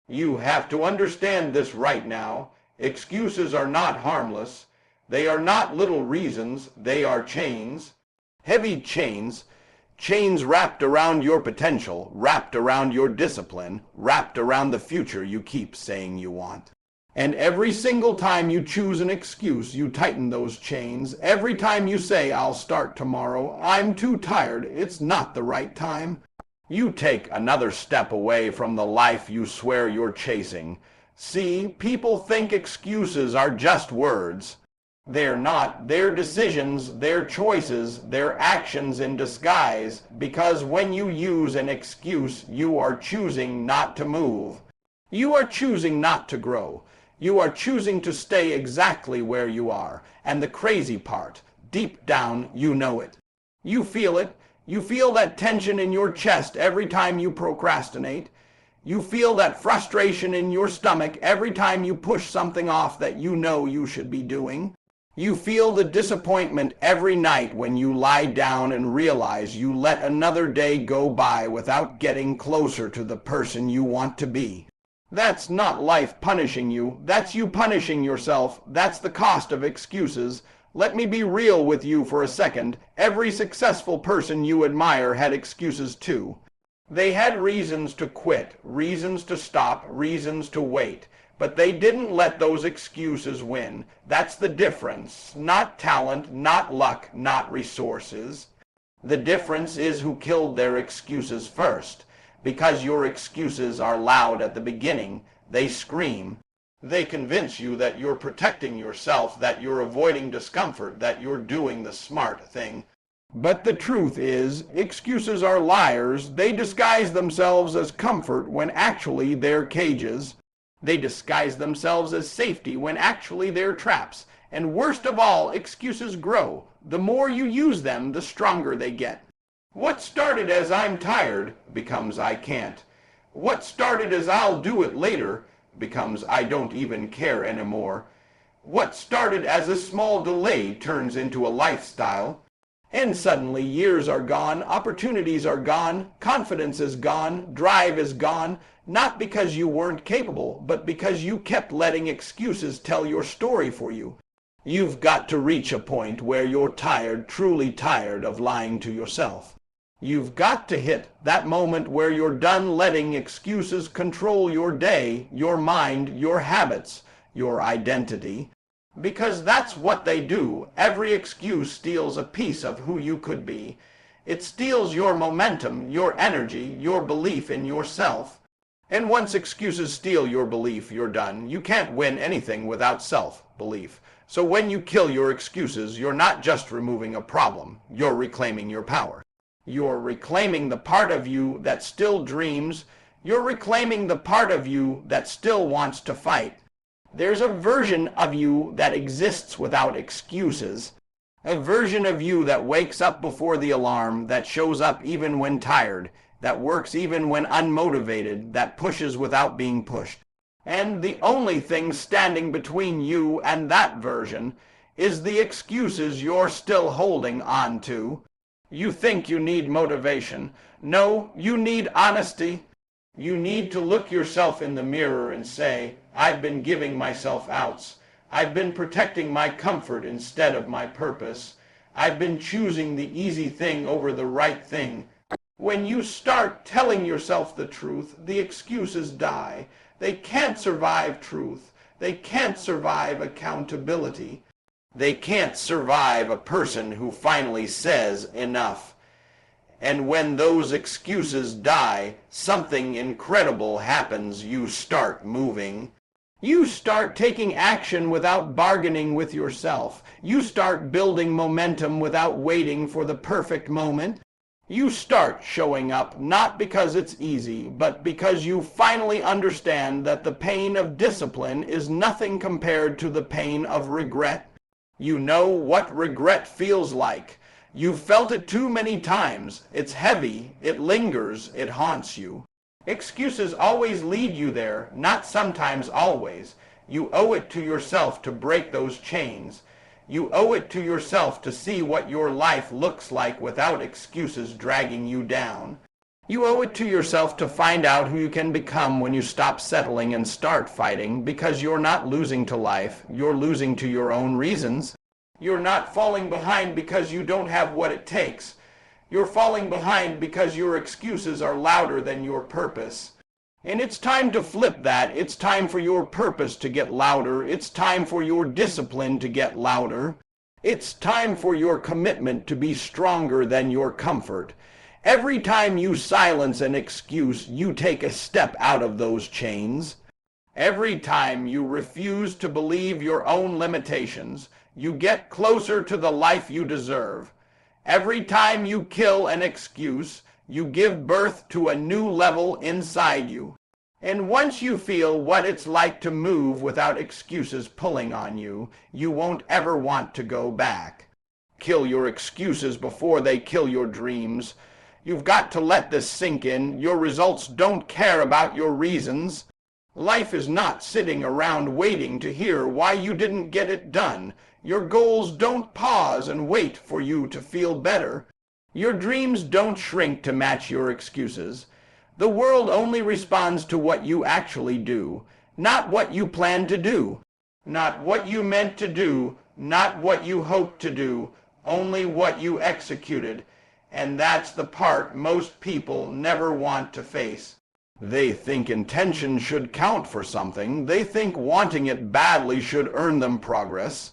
You have to understand this right now. Excuses are not harmless. They are not little reasons. They are chains. Heavy chains. Chains wrapped around your potential, wrapped around your discipline, wrapped around the future you keep saying you want. And every single time you choose an excuse, you tighten those chains. Every time you say, I'll start tomorrow, I'm too tired, it's not the right time, you take another step away from the life you swear you're chasing. See, people think excuses are just words. They're not. They're decisions, they're choices, they're actions in disguise, because when you use an excuse, you are choosing not to move. You are choosing not to grow. You are choosing to stay exactly where you are. And the crazy part, deep down, you know it. You feel it. You feel that tension in your chest every time you procrastinate. You feel that frustration in your stomach every time you push something off that you know you should be doing. You feel the disappointment every night when you lie down and realize you let another day go by without getting closer to the person you want to be. That's not life punishing you. That's you punishing yourself. That's the cost of excuses. Let me be real with you for a second. Every successful person you admire had excuses too. They had reasons to quit, reasons to stop, reasons to wait. But they didn't let those excuses win. That's the difference. Not talent, not luck, not resources. The difference is who killed their excuses first. Because your excuses are loud at the beginning, they scream. They convince you that you're protecting yourself, that you're avoiding discomfort, that you're doing the smart thing. But the truth is, excuses are liars. They disguise themselves as comfort when actually they're cages. They disguise themselves as safety when actually they're traps. And worst of all, excuses grow. The more you use them, the stronger they get. What started as I'm tired becomes I can't. What started as I'll do it later becomes I don't even care anymore. What started as a small delay turns into a lifestyle. And suddenly years are gone, opportunities are gone, confidence is gone, drive is gone, not because you weren't capable, but because you kept letting excuses tell your story for you. You've got to reach a point where you're tired, truly tired of lying to yourself. You've got to hit that moment where you're done letting excuses control your day, your mind, your habits, your identity. Because that's what they do. Every excuse steals a piece of who you could be. It steals your momentum, your energy, your belief in yourself. And once excuses steal your belief, you're done. You can't win anything without self-belief. So when you kill your excuses, you're not just removing a problem, you're reclaiming your power. You're reclaiming the part of you that still dreams. You're reclaiming the part of you that still wants to fight. There's a version of you that exists without excuses. A version of you that wakes up before the alarm, that shows up even when tired, that works even when unmotivated, that pushes without being pushed. And the only thing standing between you and that version is the excuses you're still holding on to. You think you need motivation. No, you need honesty. You need to look yourself in the mirror and say, I've been giving myself outs. I've been protecting my comfort instead of my purpose. I've been choosing the easy thing over the right thing. When you start telling yourself the truth, the excuses die. They can't survive truth. They can't survive accountability. They can't survive a person who finally says enough. And when those excuses die, something incredible happens. You start moving. You start taking action without bargaining with yourself. You start building momentum without waiting for the perfect moment. You start showing up not because it's easy, but because you finally understand that the pain of discipline is nothing compared to the pain of regret. You know what regret feels like. You've felt it too many times. It's heavy, it lingers, it haunts you. Excuses always lead you there, not sometimes always. You owe it to yourself to break those chains. You owe it to yourself to see what your life looks like without excuses dragging you down. You owe it to yourself to find out who you can become when you stop settling and start fighting, because you're not losing to life, you're losing to your own reasons. You're not falling behind because you don't have what it takes. You're falling behind because your excuses are louder than your purpose. And it's time to flip that. It's time for your purpose to get louder. It's time for your discipline to get louder. It's time for your commitment to be stronger than your comfort. Every time you silence an excuse, you take a step out of those chains. Every time you refuse to believe your own limitations, you get closer to the life you deserve. Every time you kill an excuse, you give birth to a new level inside you. And once you feel what it's like to move without excuses pulling on you, you won't ever want to go back. Kill your excuses before they kill your dreams. You've got to let this sink in. Your results don't care about your reasons. Life is not sitting around waiting to hear why you didn't get it done. Your goals don't pause and wait for you to feel better. Your dreams don't shrink to match your excuses. The world only responds to what you actually do, not what you plan to do, not what you meant to do, not what you hoped to do, only what you executed. And that's the part most people never want to face. They think intention should count for something. They think wanting it badly should earn them progress.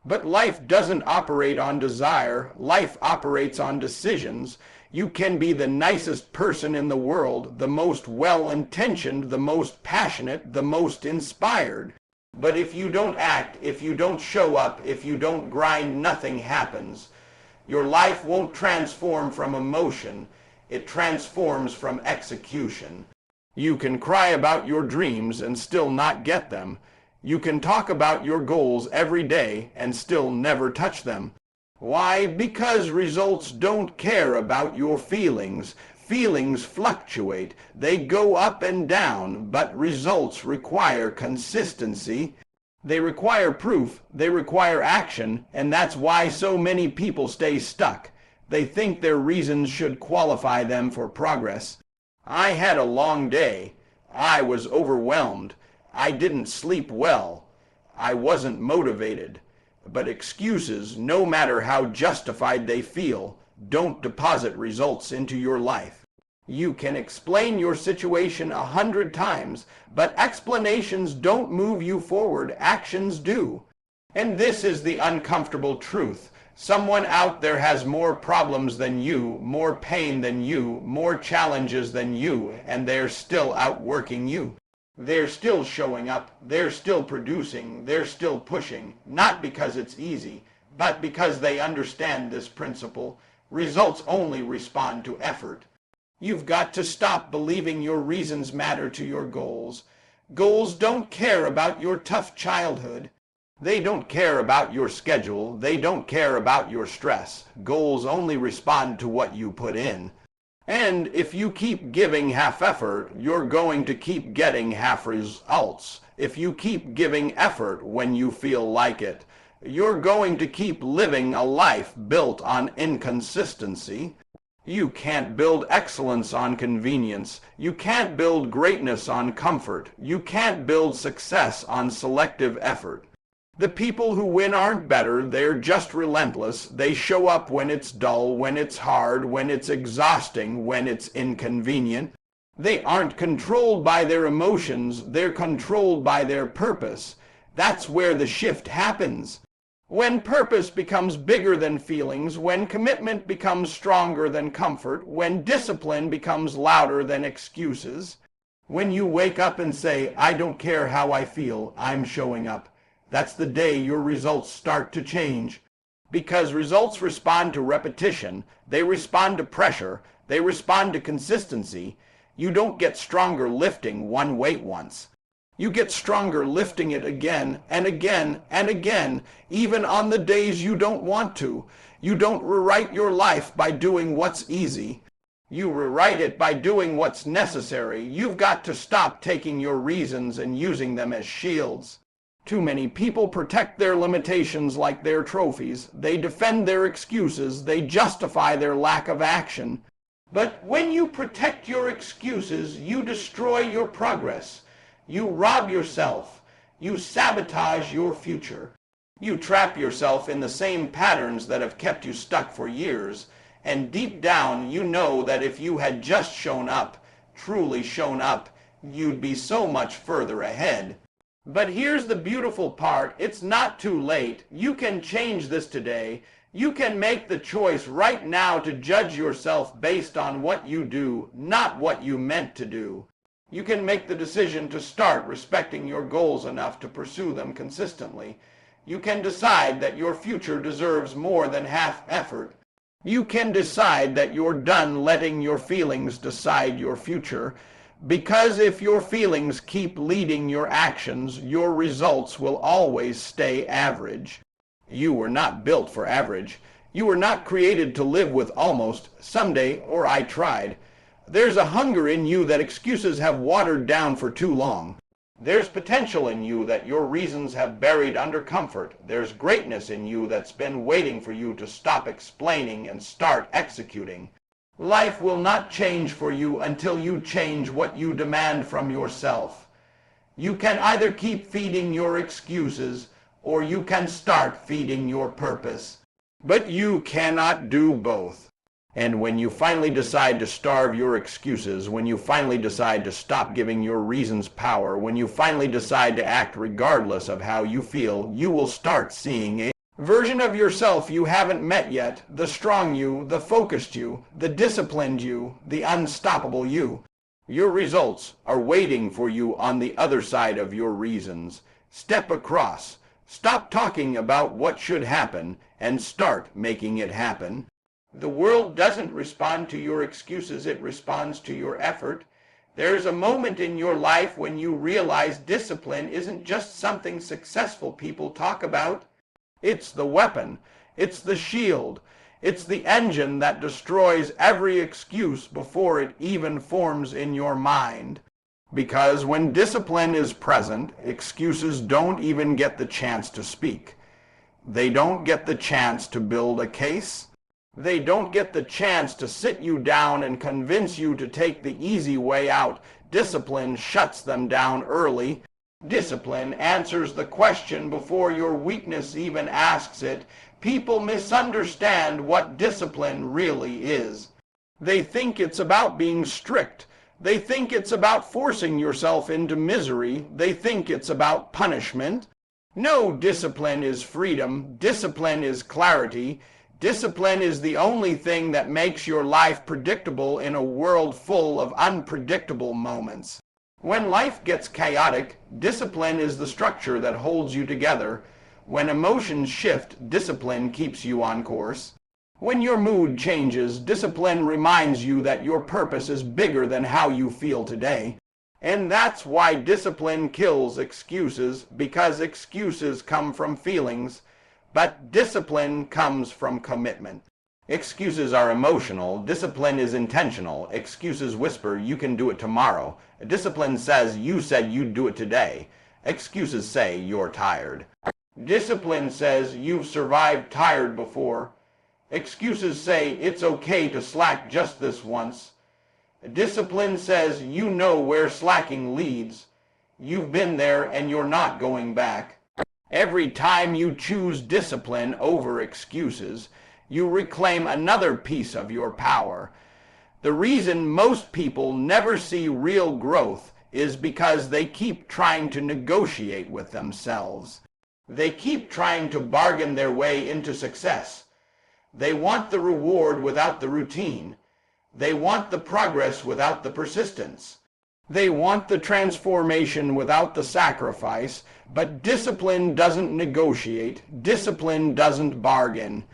But life doesn't operate on desire. Life operates on decisions. You can be the nicest person in the world, the most well-intentioned, the most passionate, the most inspired. But if you don't act, if you don't show up, if you don't grind, nothing happens. Your life won't transform from emotion. It transforms from execution. You can cry about your dreams and still not get them. You can talk about your goals every day and still never touch them. Why? Because results don't care about your feelings. Feelings fluctuate. They go up and down, but results require consistency. They require proof. They require action, and that's why so many people stay stuck. They think their reasons should qualify them for progress. I had a long day. I was overwhelmed. I didn't sleep well. I wasn't motivated. But excuses, no matter how justified they feel, don't deposit results into your life. You can explain your situation 100 times, but explanations don't move you forward. Actions do. And this is the uncomfortable truth. Someone out there has more problems than you, more pain than you, more challenges than you, and they're still outworking you. They're still showing up, they're still producing, they're still pushing, not because it's easy, but because they understand this principle. Results only respond to effort. You've got to stop believing your reasons matter to your goals. Goals don't care about your tough childhood. They don't care about your schedule. They don't care about your stress. Goals only respond to what you put in. And if you keep giving half effort, you're going to keep getting half results. If you keep giving effort when you feel like it, you're going to keep living a life built on inconsistency. You can't build excellence on convenience. You can't build greatness on comfort. You can't build success on selective effort. The people who win aren't better, they're just relentless. They show up when it's dull, when it's hard, when it's exhausting, when it's inconvenient. They aren't controlled by their emotions, they're controlled by their purpose. That's where the shift happens. When purpose becomes bigger than feelings, when commitment becomes stronger than comfort, when discipline becomes louder than excuses, when you wake up and say, I don't care how I feel, I'm showing up. That's the day your results start to change. Because results respond to repetition, they respond to pressure, they respond to consistency. You don't get stronger lifting one weight once. You get stronger lifting it again and again and again, even on the days you don't want to. You don't rewrite your life by doing what's easy. You rewrite it by doing what's necessary. You've got to stop taking your reasons and using them as shields. Too many people protect their limitations like their trophies. They defend their excuses. They justify their lack of action. But when you protect your excuses, you destroy your progress. You rob yourself. You sabotage your future. You trap yourself in the same patterns that have kept you stuck for years. And deep down, you know that if you had just shown up, truly shown up, you'd be so much further ahead. But here's the beautiful part. It's not too late. You can change this today. You can make the choice right now to judge yourself based on what you do, not what you meant to do. You can make the decision to start respecting your goals enough to pursue them consistently. You can decide that your future deserves more than half effort. You can decide that you're done letting your feelings decide your future, because if your feelings keep leading your actions, your results will always stay average. You were not built for average. You were not created to live with almost, someday, or I tried. There's a hunger in you that excuses have watered down for too long. There's potential in you that your reasons have buried under comfort. There's greatness in you that's been waiting for you to stop explaining and start executing. Life will not change for you until you change what you demand from yourself. You can either keep feeding your excuses, or you can start feeding your purpose. But you cannot do both. And when you finally decide to starve your excuses, when you finally decide to stop giving your reasons power, when you finally decide to act regardless of how you feel, you will start seeing a version of yourself you haven't met yet, the strong you, the focused you, the disciplined you, the unstoppable you. Your results are waiting for you on the other side of your reasons. Step across. Stop talking about what should happen and start making it happen. The world doesn't respond to your excuses, it responds to your effort. There's a moment in your life when you realize discipline isn't just something successful people talk about. It's the weapon. It's the shield. It's the engine that destroys every excuse before it even forms in your mind. Because when discipline is present, excuses don't even get the chance to speak. They don't get the chance to build a case. They don't get the chance to sit you down and convince you to take the easy way out. Discipline shuts them down early. Discipline answers the question before your weakness even asks it. People misunderstand what discipline really is. They think it's about being strict. They think it's about forcing yourself into misery. They think it's about punishment. No, discipline is freedom. Discipline is clarity. Discipline is the only thing that makes your life predictable in a world full of unpredictable moments. When life gets chaotic, discipline is the structure that holds you together. When emotions shift, discipline keeps you on course. When your mood changes, discipline reminds you that your purpose is bigger than how you feel today. And that's why discipline kills excuses, because excuses come from feelings, but discipline comes from commitment. Excuses are emotional. Discipline is intentional. Excuses whisper, you can do it tomorrow. Discipline says, you said you'd do it today. Excuses say, you're tired. Discipline says, you've survived tired before. Excuses say, it's okay to slack just this once. Discipline says, you know where slacking leads. You've been there and you're not going back. Every time you choose discipline over excuses, you reclaim another piece of your power. The reason most people never see real growth is because they keep trying to negotiate with themselves. They keep trying to bargain their way into success. They want the reward without the routine. They want the progress without the persistence. They want the transformation without the sacrifice, but discipline doesn't negotiate. Discipline doesn't bargain.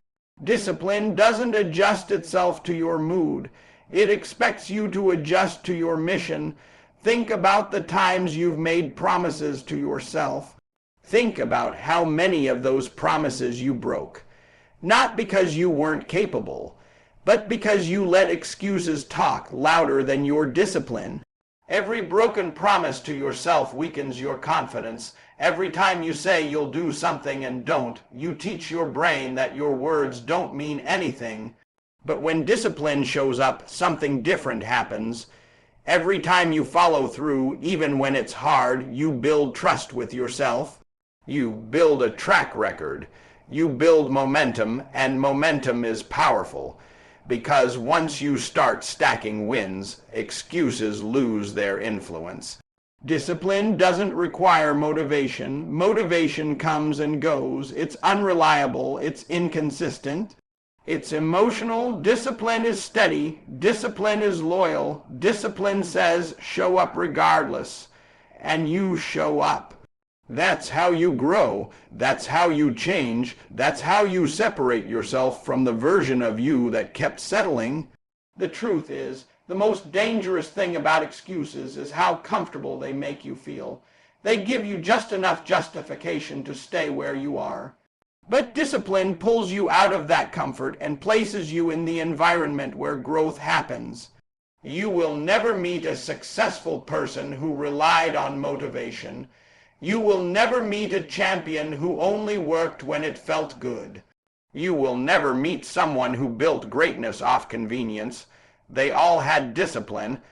Discipline doesn't adjust itself to your mood. It expects you to adjust to your mission. Think about the times you've made promises to yourself. Think about how many of those promises you broke. Not because you weren't capable, but because you let excuses talk louder than your discipline. Every broken promise to yourself weakens your confidence. Every time you say you'll do something and don't, you teach your brain that your words don't mean anything. But when discipline shows up, something different happens. Every time you follow through, even when it's hard, you build trust with yourself. You build a track record. You build momentum, and momentum is powerful. Because once you start stacking wins, excuses lose their influence. Discipline doesn't require motivation. Motivation comes and goes. It's unreliable. It's inconsistent. It's emotional. Discipline is steady. Discipline is loyal. Discipline says, show up regardless. And you show up. That's how you grow. That's how you change. That's how you separate yourself from the version of you that kept settling. The truth is, the most dangerous thing about excuses is how comfortable they make you feel. They give you just enough justification to stay where you are. But discipline pulls you out of that comfort and places you in the environment where growth happens. You will never meet a successful person who relied on motivation. You will never meet a champion who only worked when it felt good. You will never meet someone who built greatness off convenience. They all had discipline,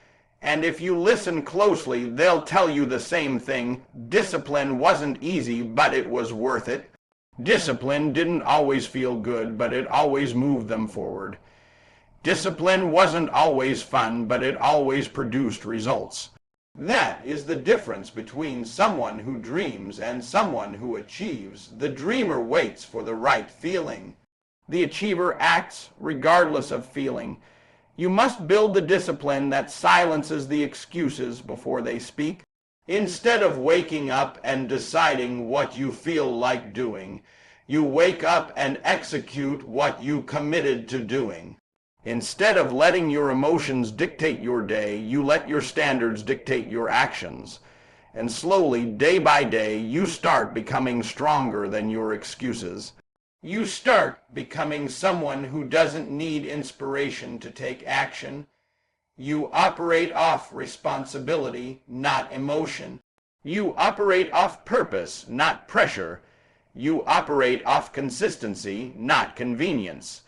and if you listen closely, they'll tell you the same thing. Discipline wasn't easy, but it was worth it. Discipline didn't always feel good, but it always moved them forward. Discipline wasn't always fun, but it always produced results. That is the difference between someone who dreams and someone who achieves. The dreamer waits for the right feeling. The achiever acts regardless of feeling. You must build the discipline that silences the excuses before they speak. Instead of waking up and deciding what you feel like doing, you wake up and execute what you committed to doing. Instead of letting your emotions dictate your day, you let your standards dictate your actions. And slowly, day by day, you start becoming stronger than your excuses. You start becoming someone who doesn't need inspiration to take action. You operate off responsibility, not emotion. You operate off purpose, not pressure. You operate off consistency, not convenience.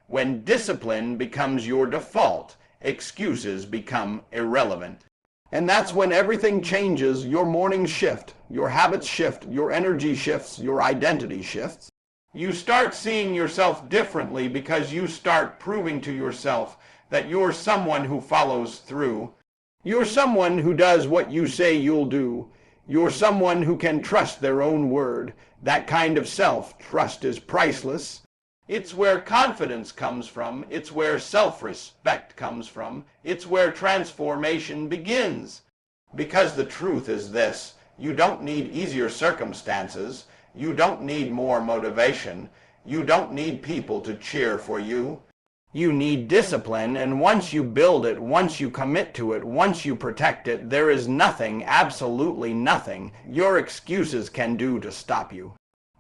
When discipline becomes your default, excuses become irrelevant. And that's when everything changes. Your mornings shift, your habits shift, your energy shifts, your identity shifts. You start seeing yourself differently because you start proving to yourself that you're someone who follows through. You're someone who does what you say you'll do. You're someone who can trust their own word. That kind of self-trust is priceless. It's where confidence comes from. It's where self-respect comes from. It's where transformation begins. Because the truth is this: you don't need easier circumstances. You don't need more motivation. You don't need people to cheer for you. You need discipline, and once you build it, once you commit to it, once you protect it, there is nothing, absolutely nothing, your excuses can do to stop you.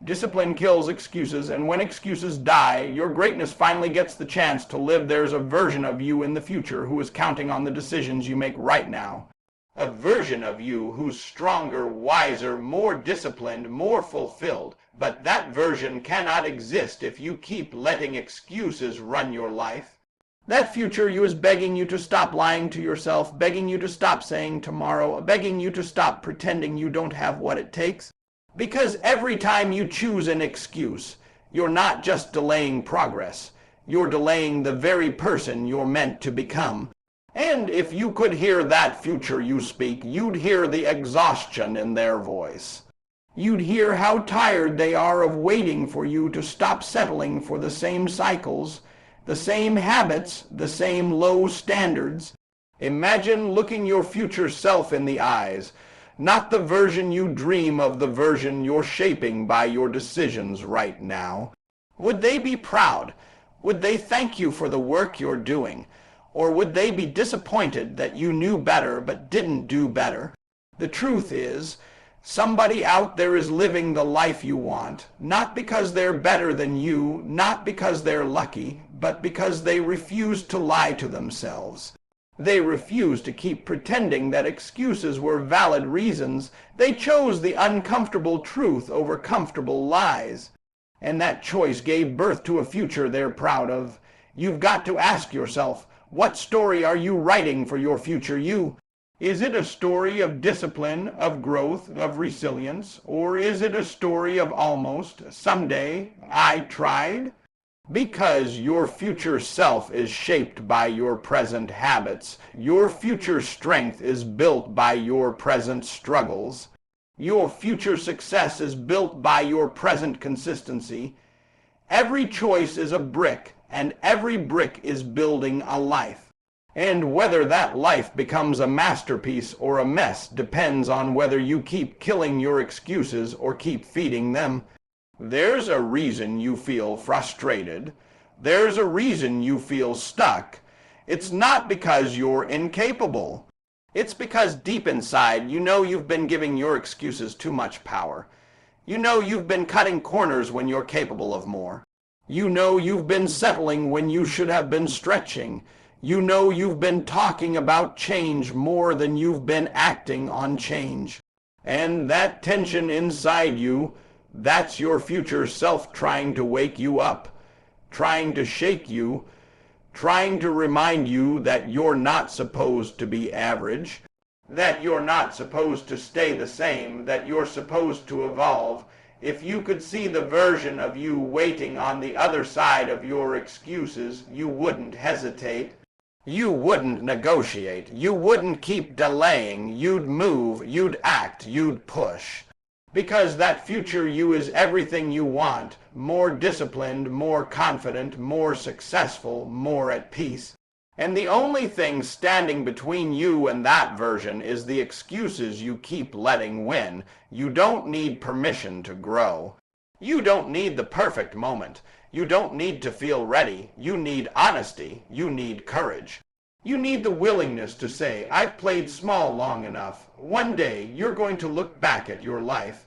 Discipline kills excuses, and when excuses die, your greatness finally gets the chance to live. There's a version of you in the future who is counting on the decisions you make right now. A version of you who's stronger, wiser, more disciplined, more fulfilled. But that version cannot exist if you keep letting excuses run your life. That future you is begging you to stop lying to yourself, begging you to stop saying tomorrow, begging you to stop pretending you don't have what it takes. Because every time you choose an excuse, you're not just delaying progress. You're delaying the very person you're meant to become. And if you could hear that future you speak, you'd hear the exhaustion in their voice. You'd hear how tired they are of waiting for you to stop settling for the same cycles, the same habits, the same low standards. Imagine looking your future self in the eyes, not the version you dream of, the version you're shaping by your decisions right now. Would they be proud? Would they thank you for the work you're doing? Or would they be disappointed that you knew better but didn't do better? The truth is, somebody out there is living the life you want, not because they're better than you, not because they're lucky, but because they refuse to lie to themselves. They refuse to keep pretending that excuses were valid reasons. They chose the uncomfortable truth over comfortable lies. And that choice gave birth to a future they're proud of. You've got to ask yourself, what story are you writing for your future you? Is it a story of discipline, of growth, of resilience, or is it a story of almost, someday, I tried? Because your future self is shaped by your present habits. Your future strength is built by your present struggles. Your future success is built by your present consistency. Every choice is a brick, and every brick is building a life. And whether that life becomes a masterpiece or a mess depends on whether you keep killing your excuses or keep feeding them. There's a reason you feel frustrated. There's a reason you feel stuck. It's not because you're incapable. It's because deep inside you know you've been giving your excuses too much power. You know you've been cutting corners when you're capable of more. You know you've been settling when you should have been stretching. You know you've been talking about change more than you've been acting on change. And that tension inside you, that's your future self trying to wake you up, trying to shake you, trying to remind you that you're not supposed to be average, that you're not supposed to stay the same, that you're supposed to evolve. If you could see the version of you waiting on the other side of your excuses, you wouldn't hesitate. You wouldn't negotiate. You wouldn't keep delaying. You'd move, you'd act, you'd push. Because that future you is everything you want. More disciplined, more confident, more successful, more at peace. And the only thing standing between you and that version is the excuses you keep letting win. You don't need permission to grow. You don't need the perfect moment. You don't need to feel ready. You need honesty. You need courage. You need the willingness to say, I've played small long enough. One day, you're going to look back at your life.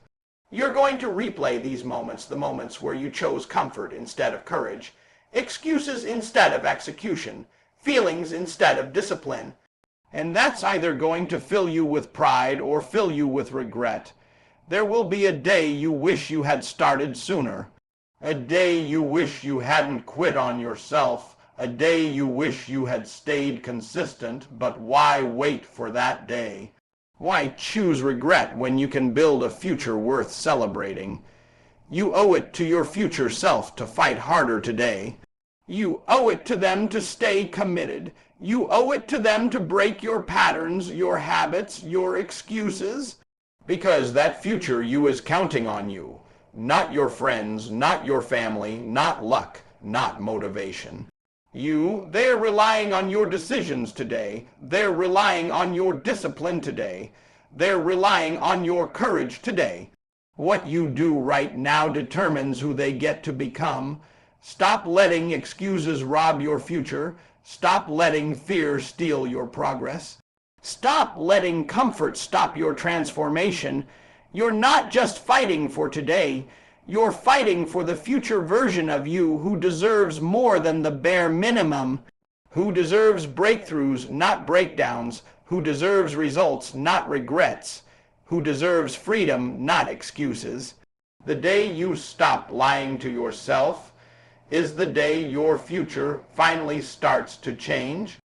You're going to replay these moments, the moments where you chose comfort instead of courage, excuses instead of execution, feelings instead of discipline. And that's either going to fill you with pride or fill you with regret. There will be a day you wish you had started sooner. A day you wish you hadn't quit on yourself. A day you wish you had stayed consistent. But why wait for that day? Why choose regret when you can build a future worth celebrating? You owe it to your future self to fight harder today. You owe it to them to stay committed. You owe it to them to break your patterns, your habits, your excuses. Because that future you is counting on you. Not your friends, not your family, not luck, not motivation. They're relying on your decisions today. They're relying on your discipline today. They're relying on your courage today. What you do right now determines who they get to become. Stop letting excuses rob your future. Stop letting fear steal your progress. Stop letting comfort stop your transformation. You're not just fighting for today. You're fighting for the future version of you who deserves more than the bare minimum, who deserves breakthroughs, not breakdowns, who deserves results, not regrets, who deserves freedom, not excuses. The day you stop lying to yourself is the day your future finally starts to change.